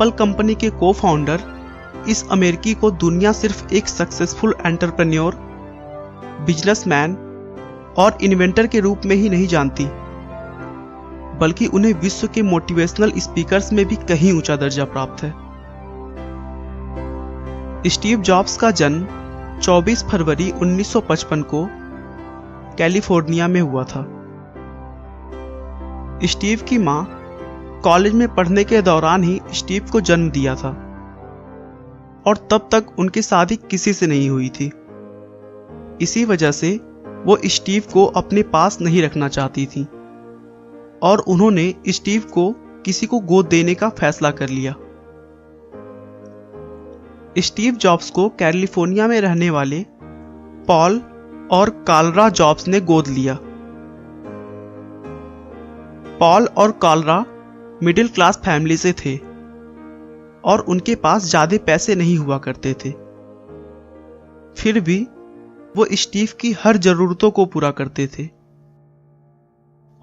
Apple company के को founder इस अमेरिकी को दुनिया सिर्फ एक सक्सेसफुल एंटरप्रेन्योर, बिजनेसमैन और इन्वेंटर के रूप में ही नहीं जानती, बल्कि उन्हें विश्व के मोटिवेशनल स्पीकर्स में भी कहीं ऊंचा दर्जा प्राप्त है। स्टीव जॉब्स का जन्म 24 फरवरी 1955 को कैलिफोर्निया में हुआ था। स्टीव की मां कॉलेज में पढ़ने के दौरान ही स्टीव को जन्म दिया था और तब तक उनकी शादी किसी से नहीं हुई थी। इसी वजह से वो स्टीव को अपने पास नहीं रखना चाहती थी और उन्होंने स्टीव को किसी को गोद देने का फैसला कर लिया। स्टीव जॉब्स को कैलिफोर्निया में रहने वाले पॉल और कार्ला जॉब्स ने गोद लिया। पॉल और कार्ला मिडिल क्लास फैमिली से थे और उनके पास ज्यादा पैसे नहीं हुआ करते थे। फिर भी वो स्टीव की हर जरूरतों को पूरा करते थे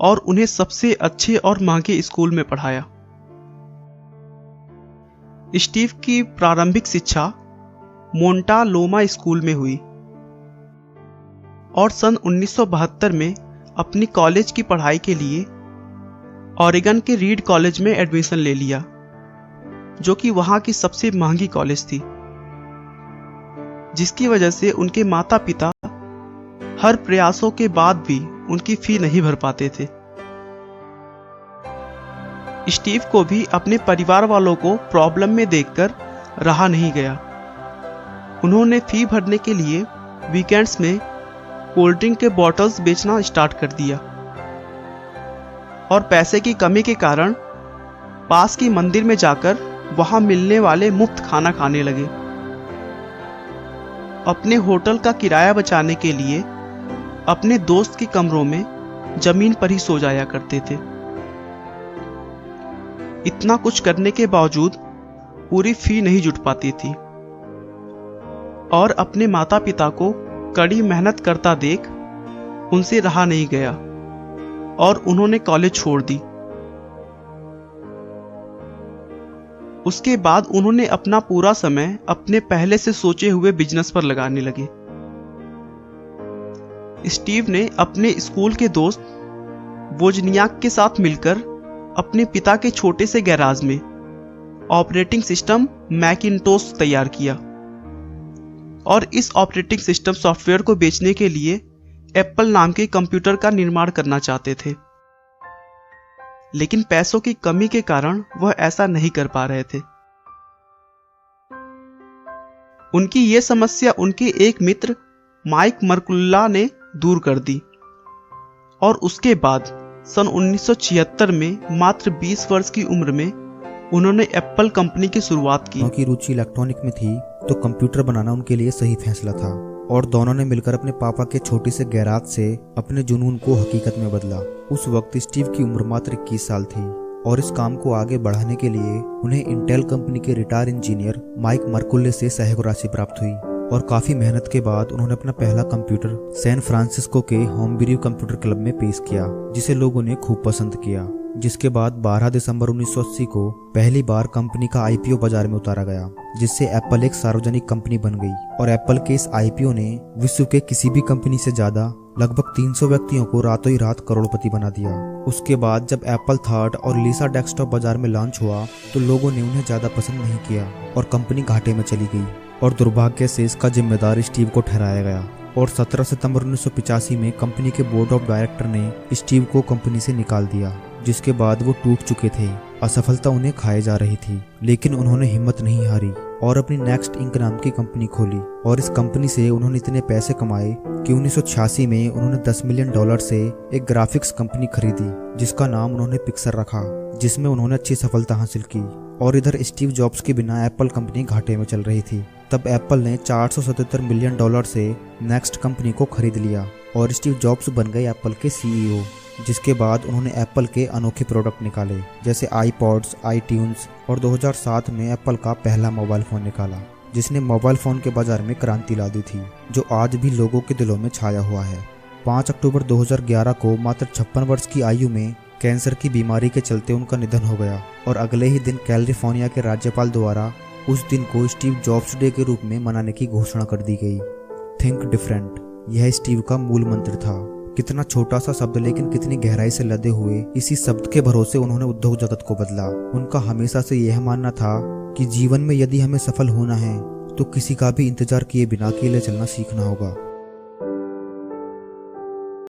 और उन्हें सबसे अच्छे और महंगे स्कूल में पढ़ाया। स्टीव की प्रारंभिक शिक्षा मोंटालोमा स्कूल में हुई और सन 1972 में अपनी कॉलेज की पढ़ाई के लिए ओरेगन के रीड कॉलेज में एडमिशन ले लिया, जो कि वहां की सबसे महंगी कॉलेज थी, जिसकी वजह से उनके माता पिता हर प्रयासों के बाद भी उनकी फी नहीं भर पाते थे। स्टीव को भी अपने परिवार वालों को प्रॉब्लम में देखकर रहा नहीं गया। उन्होंने फी भरने के लिए वीकेंड्स में कोल्ड ड्रिंक के बॉटल्स बेचना स्टार्ट कर दिया और पैसे की कमी के कारण पास की मंदिर में जाकर वहां मिलने वाले मुफ्त खाना खाने लगे। अपने होटल का किराया बचाने के लिए अपने दोस्त के कमरों में जमीन पर ही सो जाया करते थे। इतना कुछ करने के बावजूद पूरी फी नहीं जुट पाती थी और अपने माता पिता को कड़ी मेहनत करता देख उनसे रहा नहीं गया और उन्होंने कॉलेज छोड़ दी। उसके बाद उन्होंने अपना पूरा समय अपने पहले से सोचे हुए बिजनेस पर लगाने लगे। स्टीव ने अपने स्कूल के दोस्त वोजनियाक के साथ मिलकर अपने पिता के छोटे से गैराज में ऑपरेटिंग सिस्टम मैकिन्टोश तैयार किया और इस ऑपरेटिंग सिस्टम सॉफ्टवेयर को बेचने के लिए एप्पल नाम के कंप्यूटर का निर्माण करना चाहते थे, लेकिन पैसों की कमी के कारण वह ऐसा नहीं कर पा रहे थे। उनकी यह समस्या उनके एक मित्र माइक मर्कुल्ला ने दूर कर दी और उसके बाद सन 1976 में मात्र 20 वर्ष की उम्र में उन्होंने एप्पल कंपनी की शुरुआत की। उनकी रुचि इलेक्ट्रॉनिक में थी तो कंप्यूटर बनाना उनके लिए सही फैसला था और दोनों ने मिलकर अपने पापा के छोटे से गैराज से अपने जुनून को हकीकत में बदला। उस वक्त स्टीव की उम्र मात्र 21 साल थी और इस काम को आगे बढ़ाने के लिए उन्हें इंटेल कंपनी के रिटायर इंजीनियर माइक मर्कुल्ले से सहयोग राशि प्राप्त हुई और काफी मेहनत के बाद उन्होंने अपना पहला कंप्यूटर सैन फ्रांसिस्को के होमब्रू कंप्यूटर क्लब में पेश किया, जिसे लोगों ने खूब पसंद किया। जिसके बाद 12 दिसंबर 1980 को पहली बार कंपनी का आईपीओ बाजार में उतारा गया, जिससे एप्पल एक सार्वजनिक कंपनी बन गई और एप्पल के इस आईपीओ ने विश्व के किसी भी कंपनी से ज्यादा लगभग 300 व्यक्तियों को रातों ही रात करोड़पति बना दिया। उसके बाद जब एप्पल थर्ड और लीसा डेस्कटॉप बाजार में लॉन्च हुआ तो लोगों ने उन्हें ज्यादा पसंद नहीं किया और कंपनी घाटे में चली गई और दुर्भाग्य से इसका जिम्मेदार स्टीव को ठहराया गया और 17 सितंबर 1985 में कंपनी के बोर्ड ऑफ डायरेक्टर ने स्टीव को कंपनी से निकाल दिया, जिसके बाद वो टूट चुके थे। असफलता उन्हें खाए जा रही थी, लेकिन उन्होंने हिम्मत नहीं हारी और अपनी नेक्स्ट इंक नाम की कंपनी खोली और इस कंपनी से उन्होंने इतने पैसे कमाए कि 1986 में उन्होंने $10 मिलियन से एक ग्राफिक्स कंपनी खरीदी, जिसका नाम उन्होंने पिक्सर रखा, जिसमें उन्होंने अच्छी सफलता हासिल की। और इधर स्टीव जॉब्स के बिना एप्पल कंपनी घाटे में चल रही थी। तब एप्पल ने $477 मिलियन से नेक्स्ट कंपनी को खरीद लिया और स्टीव जॉब्स बन गए एप्पल के सीईओ, जिसके बाद उन्होंने एप्पल के अनोखे प्रोडक्ट निकाले जैसे आईपॉड्स, आईट्यून्स और 2007 में एप्पल का पहला मोबाइल फ़ोन निकाला, जिसने मोबाइल फ़ोन के बाजार में क्रांति ला दी थी, जो आज भी लोगों के दिलों में छाया हुआ है। 5 अक्टूबर 2011 को मात्र 56 वर्ष की आयु में कैंसर की बीमारी के चलते उनका निधन हो गया और अगले ही दिन कैलिफोर्निया के राज्यपाल द्वारा उस दिन को स्टीव जॉब्स डे के रूप में मनाने की घोषणा कर दी गई। थिंक डिफरेंट, यह स्टीव का मूल मंत्र था। कितना छोटा सा शब्द लेकिन कितनी गहराई से लदे हुए इसी शब्द के भरोसे उन्होंने उद्योग जगत को बदला। उनका हमेशा से यह मानना था कि जीवन में यदि हमें सफल होना है तो किसी का भी इंतजार किए बिना अकेले चलना सीखना होगा।